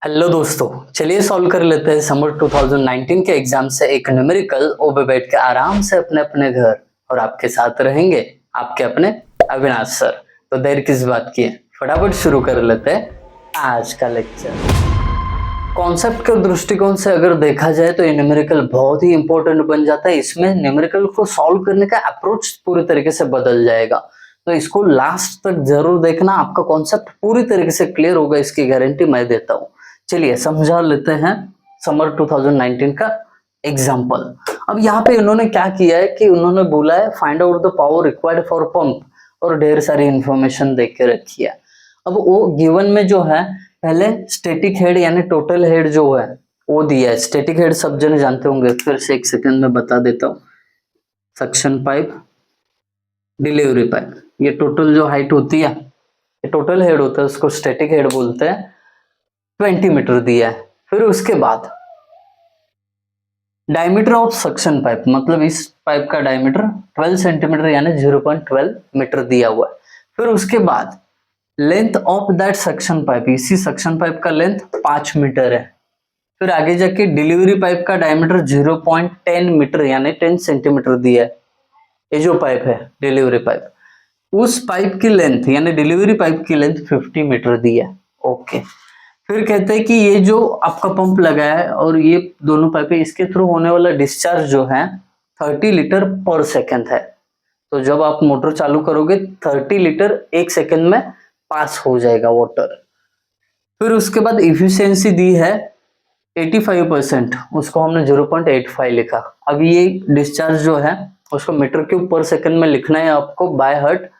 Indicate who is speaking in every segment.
Speaker 1: Hello दोस्तों, चलिए solve कर लेते हैं समर 2019 के एग्जाम से एक न्यूमेरिकल। वो भी बैठ के आराम से अपने अपने घर, और आपके साथ रहेंगे आपके अपने अविनाश सर। तो देर किस बात की है, फटाफट शुरू कर लेते हैं आज का लेक्चर। कॉन्सेप्ट के दृष्टिकोण से अगर देखा जाए तो ये न्यूमेरिकल बहुत ही इंपॉर्टेंट बन जाता है। इसमें न्यूमेरिकल को सॉल्व करने का अप्रोच पूरी तरीके से बदल जाएगा, तो इसको लास्ट तक जरूर देखना। आपका कॉन्सेप्ट पूरी तरीके से क्लियर होगा, इसकी गारंटी मैं देता हूँ। चलिए समझा लेते हैं समर 2019 का एग्जाम्पल। अब यहाँ पे उन्होंने क्या किया है कि उन्होंने बोला है find out the power required for pump, और ढेर सारी इंफॉर्मेशन देख के रखी है। अब वो गिवन में जो है पहले स्टैटिक हेड यानी टोटल हेड जो है वो दिया है। स्टैटिक हेड सब जने जानते होंगे, फिर से एक सेकंड में बता देता हूँ। सक्शन पाइप, डिलीवरी पाइप, ये टोटल जो हाइट होती है ये टोटल हेड होता है, उसको स्टैटिक हेड बोलते हैं। 20 मीटर दिया है। फिर उसके बाद डायमीटर ऑफ सक्शन पाइप, मतलब इस पाइप का डायमीटर 12 सेंटीमीटर यानी 0.12 मीटर दिया हुआ है। फिर उसके बाद length of that suction pipe, इसी सक्शन पाइप का लेंथ 5 मीटर है। फिर आगे जाके डिलीवरी पाइप का डायमीटर 0.10 मीटर यानी 10 सेंटीमीटर दिया है। ये जो पाइप है डिलीवरी पाइप, उस पाइप की लेंथ यानी डिलीवरी पाइप की लेंथ 50 मीटर दी है। ओके। फिर कहते हैं कि ये जो आपका पंप लगा है और ये दोनों पाइप है, इसके थ्रू होने वाला डिस्चार्ज जो है 30 लीटर पर सेकंड है। तो जब आप मोटर चालू करोगे 30 लीटर एक सेकंड में पास हो जाएगा वाटर। फिर उसके बाद इफिशियंसी दी है 85%, उसको हमने 0.85 लिखा। अब ये डिस्चार्ज जो है उसको मीटर क्यूब पर सेकंड में लिखना है आपको, बाय हार्ट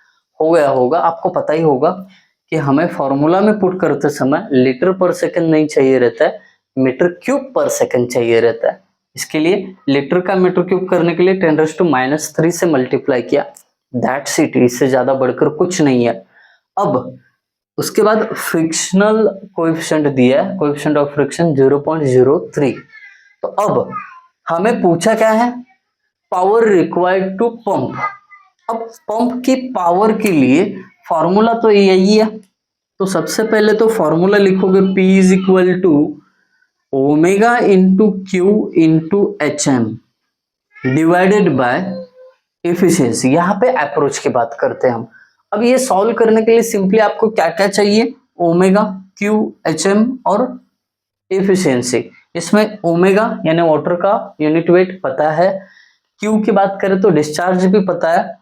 Speaker 1: हो गया होगा, आपको पता ही होगा कि हमें फॉर्मूला में पुट करते समय लीटर पर सेकंड नहीं चाहिए रहता है, मीटर क्यूब पर सेकंड चाहिए रहता है। इसके लिए लीटर का मीटर क्यूब करने के लिए 10⁻³ से मल्टीप्लाई किया, दैट्स इट, इससे ज्यादा बढ़कर कुछ नहीं है। अब उसके बाद फ्रिक्शनल कोएफिशिएंट दिया है, कोएफिशिएंट ऑफ फ्रिक्शन 0.03। तो अब हमें पूछा क्या है, पावर रिक्वायर्ड टू पंप। अब पंप की पावर के लिए फॉर्मूला तो यही है, तो सबसे पहले तो फॉर्मूला लिखोगे P is equal to omega into Q into HM divided by efficiency. यहाँ पे अप्रोच की बात करते हैं हम। अब ये सॉल्व करने के लिए सिंपली आपको क्या क्या चाहिए, ओमेगा, क्यू, HM और एफिशिएंसी। इसमें ओमेगा यानी वाटर का यूनिट वेट पता है, क्यू की बात करें तो डिस्चार्ज भी पता है,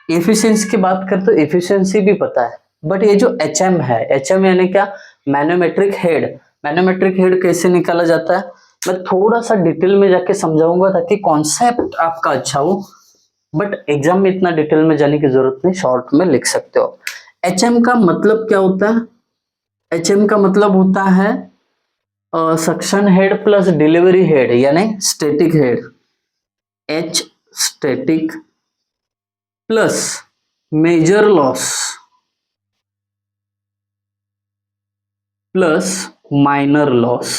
Speaker 1: एफिशिएंसी की बात करें तो एफिशिएंसी भी पता है। बट ये जो HM है, HM यानी क्या, मैनोमेट्रिक हेड। मैनोमेट्रिक हेड कैसे निकाला जाता है मैं थोड़ा सा डिटेल में जाके समझाऊंगा ताकि कॉन्सेप्ट आपका अच्छा हो, बट एग्जाम में इतना डिटेल में जाने की जरूरत नहीं, शॉर्ट में लिख सकते हो। HM का मतलब क्या होता है, HM का मतलब होता है suction head plus delivery head यानी static head, H static plus major loss plus minor loss.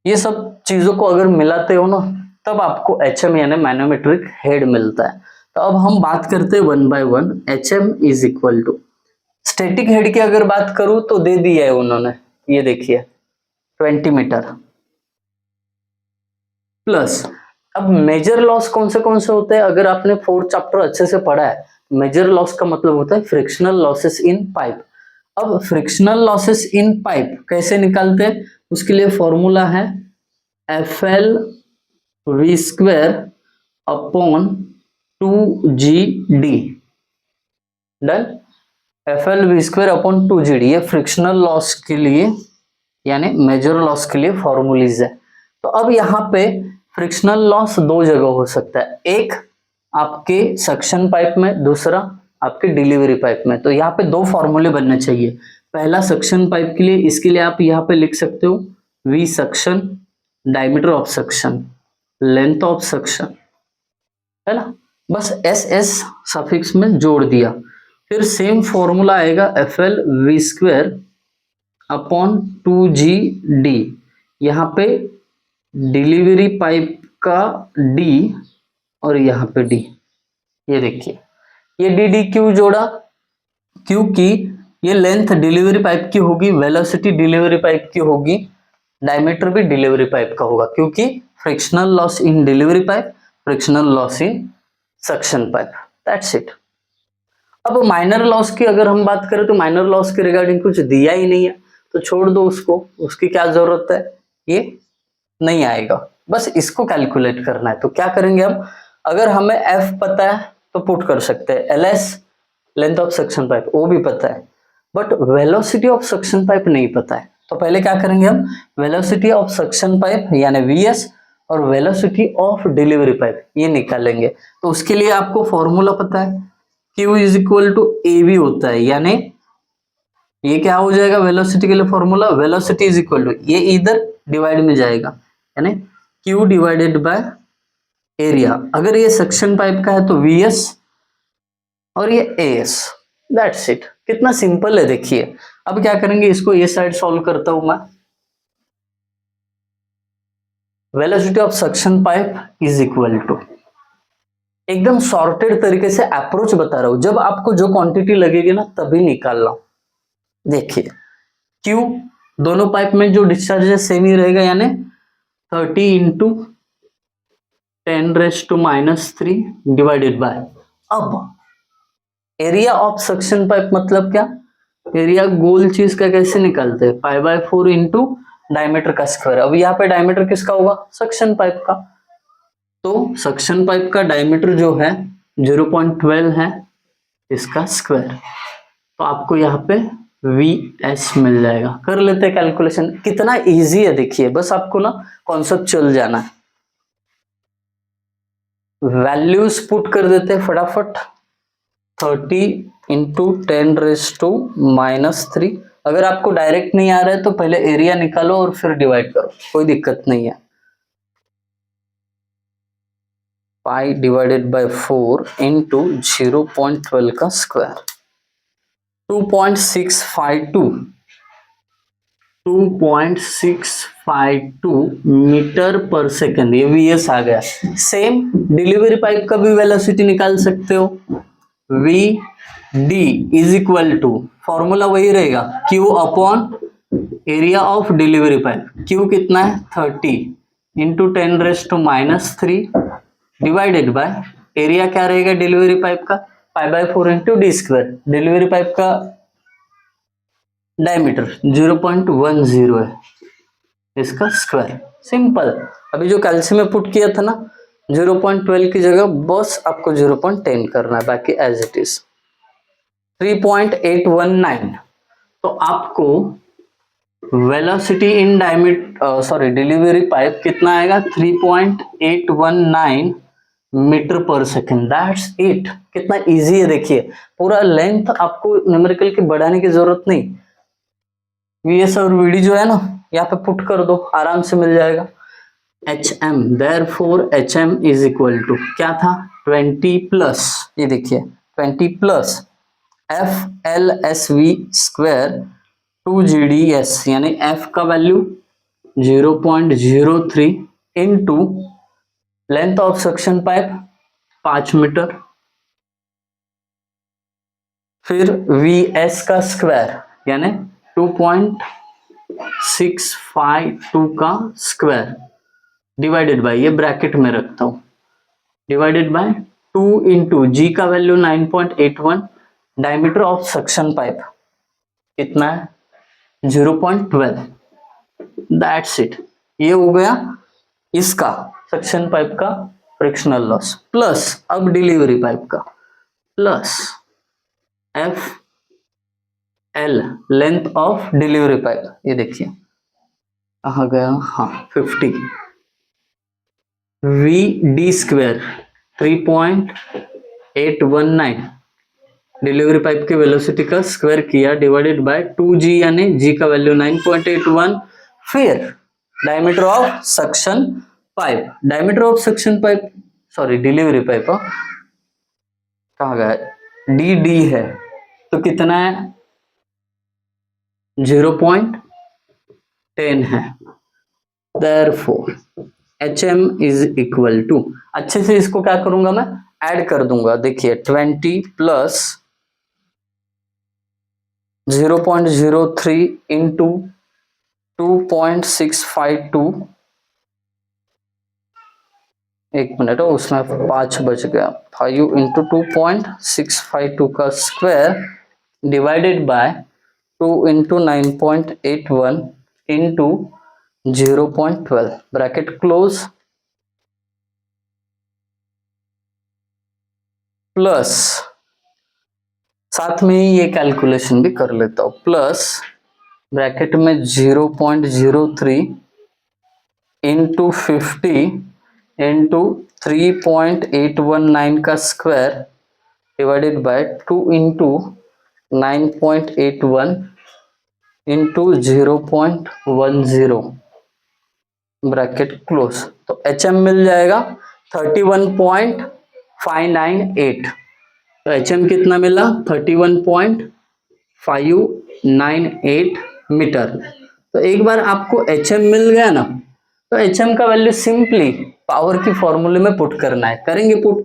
Speaker 1: ये सब चीजों को अगर मिलाते हो ना तब आपको HM यानी मैनोमेट्रिक हेड मिलता है। तो अब हम बात करते हैं 1 by 1। HM is equal to static head की अगर बात करूं तो दे दिया है उन्होंने, ये देखिए 20 मीटर प्लस। अब मेजर लॉस कौन से होते हैं, अगर आपने 4th चैप्टर अच्छे से पढ़ा है, मेजर लॉस का मतलब होता है फ्रिक्शनल लॉसेस इन पाइप। अब फ्रिक्शनल लॉसेस इन पाइप कैसे निकालते हैं, उसके लिए फॉर्मूला है FL_V² upon 2GD। Done. FL_V² upon 2GD ये फ्रिक्शनल लॉस के लिए यानी मेजर लॉस के लिए फॉर्मूलीज है। तो अब यहाँ पे फ्रिक्शनल लॉस दो जगह हो सकता है, एक आपके सक्शन पाइप में, दूसरा आपके डिलीवरी पाइप में। तो यहाँ पे दो फॉर्मूले बनने चाहिए। पहला सक्शन पाइप के लिए, इसके लिए आप यहाँ पे लिख सकते हो V suction, diameter of suction, length of suction, है ना, बस SS सफिक्स में जोड़ दिया। फिर सेम फॉर्मूला आएगा FL_V² अपॉन 2GD। यहाँ पे डिलीवरी पाइप का D और यहाँ पे D, ये देखिए ये DD क्यों जोड़ा, क्योंकि ये लेंथ डिलीवरी पाइप की होगी, वेलोसिटी डिलीवरी पाइप की होगी, डायमीटर भी डिलीवरी पाइप का होगा, क्योंकि frictional loss in delivery pipe, frictional loss in suction pipe, that's it. अब माइनर लॉस की अगर हम बात करें तो माइनर लॉस के रिगार्डिंग कुछ दिया ही नहीं है, तो छोड़ दो उसको, उसकी क्या जरूरत है, ये नहीं आएगा, बस इसको कैलकुलेट करना है। तो क्या करेंगे हम, अगर हमें एफ पता है तो पुट कर सकते हैं, LS length of suction pipe वो भी पता है, but velocity of suction pipe नहीं पता है। तो पहले क्या करेंगे हम, वेलोसिटी ऑफ सक्शन पाइप यानी वीएस और वेलोसिटी ऑफ डिलीवरी पाइप ये निकालेंगे। तो उसके लिए आपको फॉर्मूला पता है, Q is equal to A B होता है, यानी ये क्या हो जाएगा वेलोसिटी के लिए formula, velocity is equal to ये इधर डिवाइड में जाएगा, यानी Q डिवाइडेड बाय एरिया। अगर ये सक्शन पाइप का है तो VS और ये AS, दैट्स इट। कितना सिंपल है देखिए। अब क्या करेंगे, इसको ये साइड सॉल्व करता हूं मैं। Velocity of suction pipe is equal to, एकदम सॉर्टेड तरीके से अप्रोच बता रहा हूं, जब आपको जो क्वांटिटी लगेगी ना तभी निकालना। देखिए Q दोनों पाइप में जो डिस्चार्ज है सेम ही रहेगा, यानी 30 इंटू 10⁻³ डिवाइडेड बाय, अब एरिया ऑफ सक्शन पाइप मतलब क्या, एरिया गोल चीज का कैसे निकालते हैं, π/4 इंटू डायमीटर का स्क्वायर। अब यहाँ पे डायमीटर किसका होगा, सक्शन पाइप का, तो सक्शन पाइप का डायमीटर जो है 0.12 है, इसका स्क्वायर, तो आपको यहाँ पे VS मिल जाएगा। कर लेते हैं कैलकुलेशन, कितना इजी है देखिए, बस आपको ना कॉन्सेप्ट चल जाना है। वैल्यूज पुट कर देते हैं फटाफट, 30 इंटू 10⁻³ अगर आपको डायरेक्ट नहीं आ रहा है तो पहले एरिया निकालो और फिर डिवाइड करो, कोई दिक्कत नहीं है। पाई डिवाइडेड बाय 4 इंटू 0.12 का स्क्वायर, 2.652 मीटर पर सेकेंड, ये VS आ गया। सेम डिलीवरी पाइप का भी वेलोसिटी निकाल सकते हो, VD is equal to, formula वही रहेगा, Q upon area of delivery pipe. Q कितना है 30 इंटू 10⁻³ डिवाइडेड बाय एरिया क्या रहेगा डिलीवरी पाइप का, π/4 इंटू d²। डिलीवरी पाइप का डायमीटर 0.10 है, इसका स्क्वायर, सिंपल। अभी जो कैल्शियम में पुट किया था ना 0.12 की जगह बस आपको 0.10 करना है, बाकी एज इट इज 3.819। तो आपको velocity in diameter delivery pipe कितना आएगा, 3.819 मीटर पर सेकेंड, दैट्स इट। कितना इजी है देखिए, पूरा लेंथ आपको न्यूमेरिकल की बढ़ाने की जरूरत नहीं, VS और VD जो है ना यहाँ पे पुट कर दो, आराम से मिल जाएगा। HM, therefore HM is equal to क्या था 20 प्लस, ये देखिए 20 प्लस FLSV² 2GDS, यानी F का value 0.03 into length of suction pipe 5 metre, फिर VS का स्क्वायर यानी 2.652 का स्क्वायर डिवाइडेड बाय, ये ब्रैकेट में रखता हूं, डिवाइडेड बाय 2 इंटू G का value 9.81, diameter of suction pipe कितना है 0.12, दैट्स इट। ये हो गया इसका सक्शन पाइप का फ्रिक्शनल लॉस, प्लस अब डिलीवरी पाइप का, plus FL length of delivery pipe, ये देखिए कहा गया, हाँ 50, VD² 3.819 डिलीवरी पाइप की वेलोसिटी का स्क्वायर किया डिवाइडेड बाय 2G, यानी G का वैल्यू 9.81, फिर diameter of suction pipe, diameter of suction pipe delivery pipe कहा गया DD है, तो कितना है 0.10 है, therefore HM is equal to, अच्छे से इसको क्या करूंगा मैं ऐड कर दूंगा, देखिए 20 प्लस 0.03 इंटू 2.652, एक मिनट हो, उसमें 5 बच गया, 5 इंटू 2.652 का square divided by 2 into 9.81 into 0.12, bracket close, plus साथ में ही ये कैलकुलेशन भी कर लेता हूं, प्लस ब्रैकेट में 0.03 इंटू 50 इंटू 3.819 का square divided by 2 into 9.81 into 0.10, bracket close. तो HM मिल जाएगा 31.598। तो HM कितना मिला? 31.598 मीटर। तो एक बार आपको HM मिल गया ना, तो HM का वैल्यू सिंपली पावर की फॉर्मूले में पुट करना है, करेंगे put.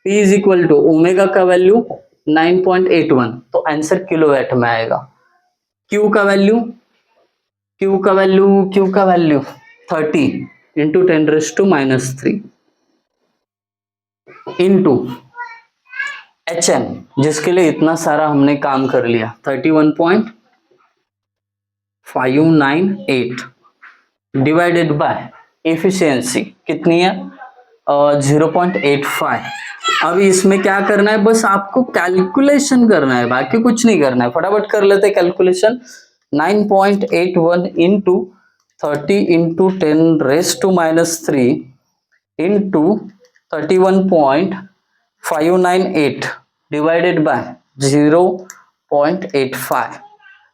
Speaker 1: P is equal to omega का वैल्यू 9.81, तो आंसर किलोवाट में आएगा। Q का वैल्यू 30 इंटू 10⁻³ इंटू HM, जिसके लिए इतना सारा हमने काम कर लिया, 31.598 डिवाइडेड बाय एफिशिएंसी कितनी है? 0.85। अब इसमें क्या करना है, बस आपको कैलकुलेशन करना है, बाकी कुछ नहीं करना है। फटाफट कर लेते calculation. 9.81 into 30 into 10⁻³ into 31.598 divided by 0.85,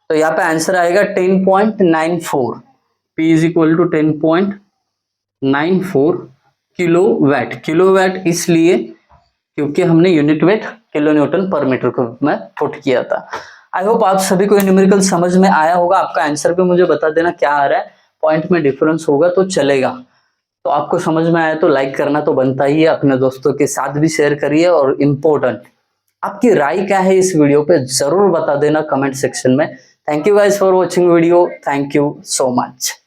Speaker 1: तो यहाँ पे आंसर आएगा 10.94। P is equal to 10.94 kilowatt. Kilowatt इसलिए क्योंकि हमने यूनिट वेट किलो न्यूटन पर मीटर क्यूब में पुट किया था। आई होप आप सभी को न्यूमेरिकल समझ में आया होगा। आपका आंसर भी मुझे बता देना क्या आ रहा है, पॉइंट में डिफरेंस होगा तो चलेगा। तो आपको समझ में आया तो लाइक करना तो बनता ही है, अपने दोस्तों के साथ भी शेयर करिए, और इम्पोर्टेंट आपकी राय क्या है इस वीडियो पे जरूर बता देना कमेंट सेक्शन में। Thank you guys for watching video, thank you so much.